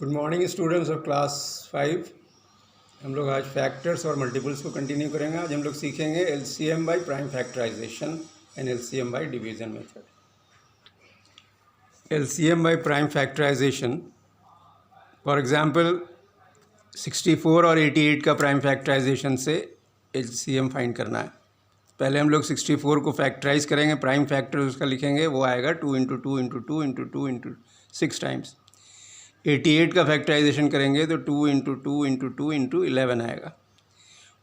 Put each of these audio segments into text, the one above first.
Good morning students of class 5। हम लोग आज फैक्टर्स और मल्टीपल्स को कंटिन्यू करेंगे। आज हम लोग सीखेंगे LCM by prime factorisation and LCM by division method. LCM by prime factorisation, for example 64 और 88 का प्राइम फैक्टराइजेशन से एलसीएम फाइंड करना है। पहले हम लोग 64 को फैक्टराइज करेंगे, प्राइम फैक्टर उसका लिखेंगे, वो आएगा 2 × 2 × 2 × 2 × 6 टाइम्स। 88 का फैक्टराइजेशन करेंगे तो 2 × 2 × 2 × 11 आएगा।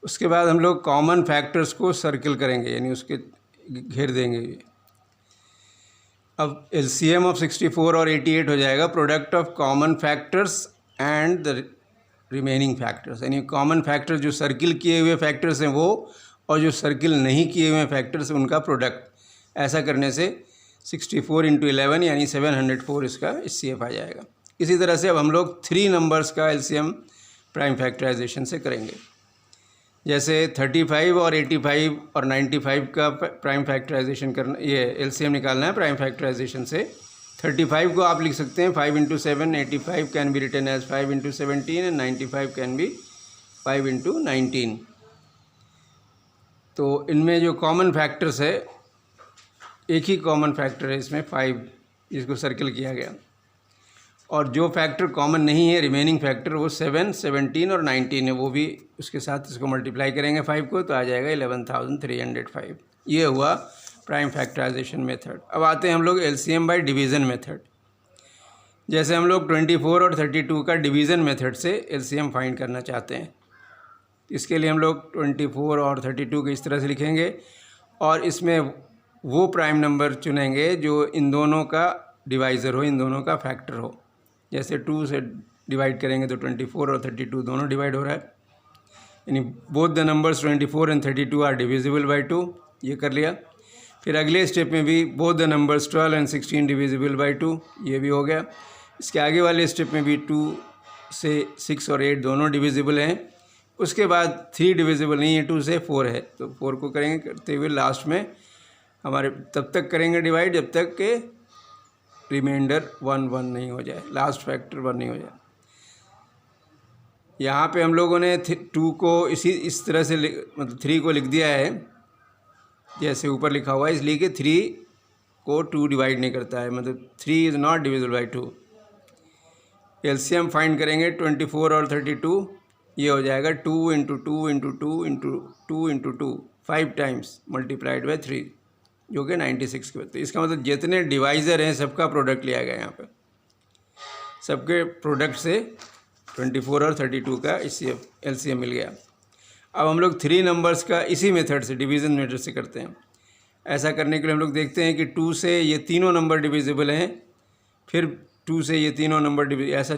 उसके बाद हम लोग कॉमन फैक्टर्स को सर्किल करेंगे, यानी उसके घेर देंगे। अब एलसीएम ऑफ 64 और 88 हो जाएगा product of common factors and the remaining factors, यानी कॉमन फैक्टर जो सर्किल किए हुए फैक्टर्स हैं वो, और जो सर्किल नहीं किए हुए फैक्टर्स उनका प्रोडक्ट। ऐसा करने से 64 × 11 यानी 704 इसका एचसीएफ आ जाएगा। इसी तरह से अब हम लोग 3 नंबर्स का एलसीएम प्राइम फैक्टराइजेशन से करेंगे। जैसे 35 और 85 और 95 का प्राइम फैक्टराइजेशन करना, ये एलसीएम निकालना है प्राइम फैक्टराइजेशन से। 35 को आप लिख सकते हैं 5 × 7, 85 can be written as 5 × 17 and 95 can be 5 × 19। तो इनमें जो कॉमन फैक्टर्स है, एक ही कॉमन फैक्टर है इसमें 5, इसको सर्किल किया गया। और जो फैक्टर कॉमन नहीं है, रिमेनिंग फैक्टर, वो 7, 17 और 19 है, वो भी उसके साथ इसको मल्टीप्लाई करेंगे 5 को, तो आ जाएगा 11,305। ये हुआ प्राइम फैक्टराइजेशन मेथड। अब आते हैं हम लोग एलसीएम बाय डिवीज़न मेथड। जैसे हम लोग 24 और 32 का डिवीज़न मेथड से एलसीएम फाइंड करना चाहते हैं। इसके लिए हम लोग 24 और 32 को इस तरह से लिखेंगे, और इसमें वो प्राइम नंबर चुनेंगे जो इन दोनों का डिवाइज़र हो, इन दोनों का फैक्टर हो। जैसे 2 से डिवाइड करेंगे तो 24 और 32 दोनों डिवाइड हो रहा है, यानी both the numbers 24 and 32 are divisible by 2। ये कर लिया। फिर अगले स्टेप में भी both the numbers 12 and 16 divisible by 2, ये भी हो गया। इसके आगे वाले स्टेप में भी 2 से 6 और 8 दोनों डिविजिबल हैं। उसके बाद 3 डिविजिबल नहीं है, 2 से 4 है, तो 4 को करेंगे। करते हुए लास्ट में हमारे तब तक करेंगे डिवाइड जब तक के रिमाइंडर 1 नहीं हो जाए, लास्ट फैक्टर 1 नहीं हो जाए। यहाँ पे हम लोगों ने 2 को इस तरह से मतलब 3 को लिख दिया है जैसे ऊपर लिखा हुआ है, इसलिए कि 3 को 2 डिवाइड नहीं करता है, मतलब 3 is not divisible by 2। LCM find करेंगे 24 और 32, ये हो जाएगा 2 × 2 × 2 × 2 × 2 5 टाइम्स मल्टीप्लाइड बाय 3, जो कि 96 के बचते। इसका मतलब जितने डिवाइज़र हैं सबका प्रोडक्ट लिया गया यहाँ पे, सबके प्रोडक्ट से 24 और 32 का एलसीएम मिल गया। अब हम लोग 3 नंबर्स का इसी मेथड से, डिवीज़न मेथड से करते हैं। ऐसा करने के लिए हम लोग देखते हैं कि 2 से ये तीनों नंबर डिविजिबल हैं, फिर 2 से ये तीनों नंबर ऐसा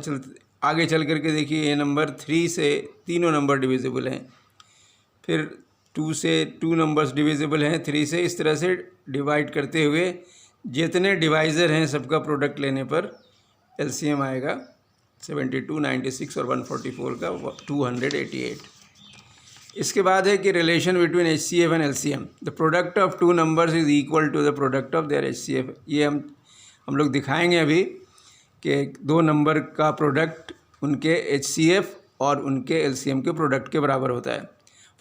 आगे चल करके देखिए, ये नंबर 3 से तीनों नंबर डिविजिबल हैं, फिर 2 से 2 नंबर्स डिविजिबल हैं 3 से। इस तरह से डिवाइड करते हुए जितने डिवाइज़र हैं सबका प्रोडक्ट लेने पर एलसीएम आएगा 72, 96 और 144 का 288। इसके बाद है कि relation between HCF and LCM. The product of 2 numbers is equal to the product of their HCF. ये हम लोग दिखाएंगे अभी कि 2 नंबर का प्रोडक्ट उनके एचसीएफ और उनके एलसीएम के प्रोडक्ट के बराबर होता है।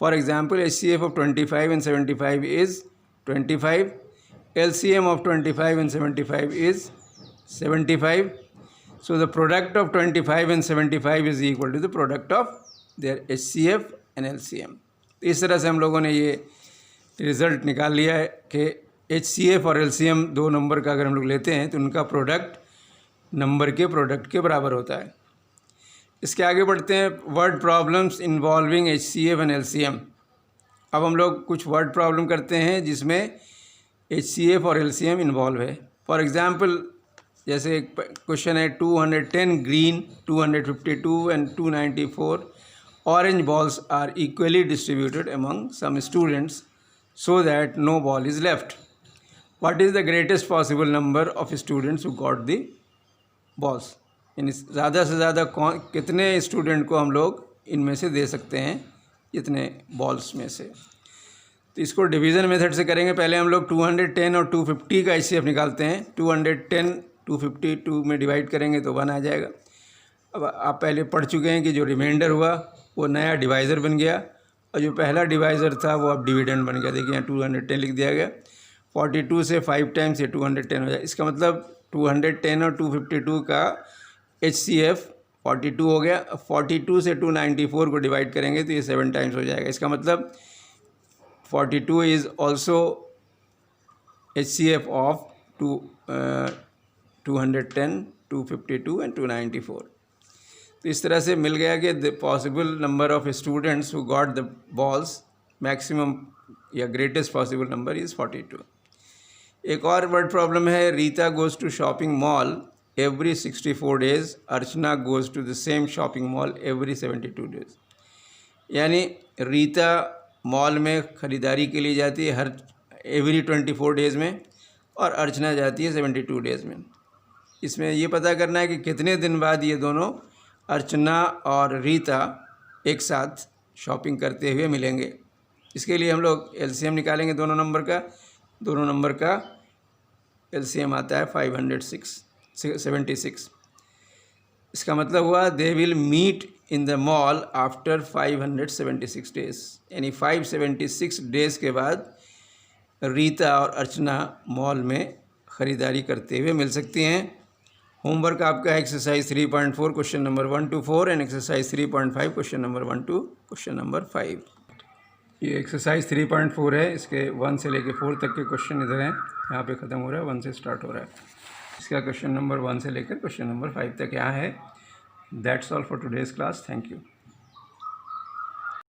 For example, HCF of 25 and 75 is 25. LCM of 25 and 75 is 75. So the product of 25 and 75 is equal to the product of their HCF and LCM. इस तरह से हम लोगों ने ये रिज़ल्ट निकाल लिया है कि HCF और LCM 2 नंबर का अगर हम लोग लेते हैं तो उनका प्रोडक्ट नंबर के प्रोडक्ट के बराबर होता है। इसके आगे बढ़ते हैं, word problems involving HCF and LCM। अब हम लोग कुछ वर्ड प्रॉब्लम करते हैं जिसमें HCF और LCM इन्वॉल्व है। फॉर एग्ज़ाम्पल, जैसे एक क्वेश्चन है 210 green, 252 and 294 orange balls are equally distributed among some students so that no ball is left. What is the greatest possible number of students who got the balls. यानी ज़्यादा से ज़्यादा कितने student को हम लोग इनमें से दे सकते हैं, इतने बॉल्स में से। तो इसको डिवीज़न मेथड से करेंगे। पहले हम लोग 210 और 250 का एचसीएफ निकालते हैं। 210 252 में डिवाइड करेंगे तो 1 आ जाएगा। अब आप पहले पढ़ चुके हैं कि जो रिमाइंडर हुआ वो नया डिवाइज़र बन गया, और जो पहला डिवाइज़र था वो अब डिविडेंड बन गया। देखिए यहाँ 210 लिख दिया गया। 42 से 5 टाइम्स ये 210 हो जाए। इसका मतलब 210 और 252 का HCF 42 हो गया। 42 से 294 को डिवाइड करेंगे तो ये 7 टाइम्स हो जाएगा। इसका मतलब 42 is also HCF of 210, 252 and 294। तो इस तरह से मिल गया कि the possible number of students who got the balls maximum या ग्रेटेस्ट पॉसिबल नंबर इज़ 42। एक और वर्ड प्रॉब्लम है, Rita goes to shopping mall every 64 days, Archana goes to the same shopping mall every 72 days. यानी रीता मॉल में ख़रीदारी के लिए जाती है हर एवरी 24 डेज़ में, और अर्चना जाती है 72 डेज़ में। इसमें ये पता करना है कि कितने दिन बाद ये दोनों अर्चना और रीता एक साथ शॉपिंग करते हुए मिलेंगे। इसके लिए हम लोग LCM निकालेंगे दोनों नंबर का। दोनों नंबर का LCM आता है 576। इसका मतलब हुआ they will meet in the mall after 576 days, यानी 576 डेज़ के बाद रीता और अर्चना मॉल में ख़रीदारी करते हुए मिल सकती हैं। होमवर्क आपका exercise 3.4 question number 1 to 4 and exercise 3.5 question number 1 to question number 5। ये एक्सरसाइज 3.4 है। इसके 1 से लेके 4 तक के क्वेश्चन इधर हैं, यहाँ पे ख़त्म हो रहा है, 1 से स्टार्ट हो रहा है। इसका क्वेश्चन नंबर 1 से लेकर क्वेश्चन नंबर 5 तक यहाँ है। That's all for today's class. Thank you.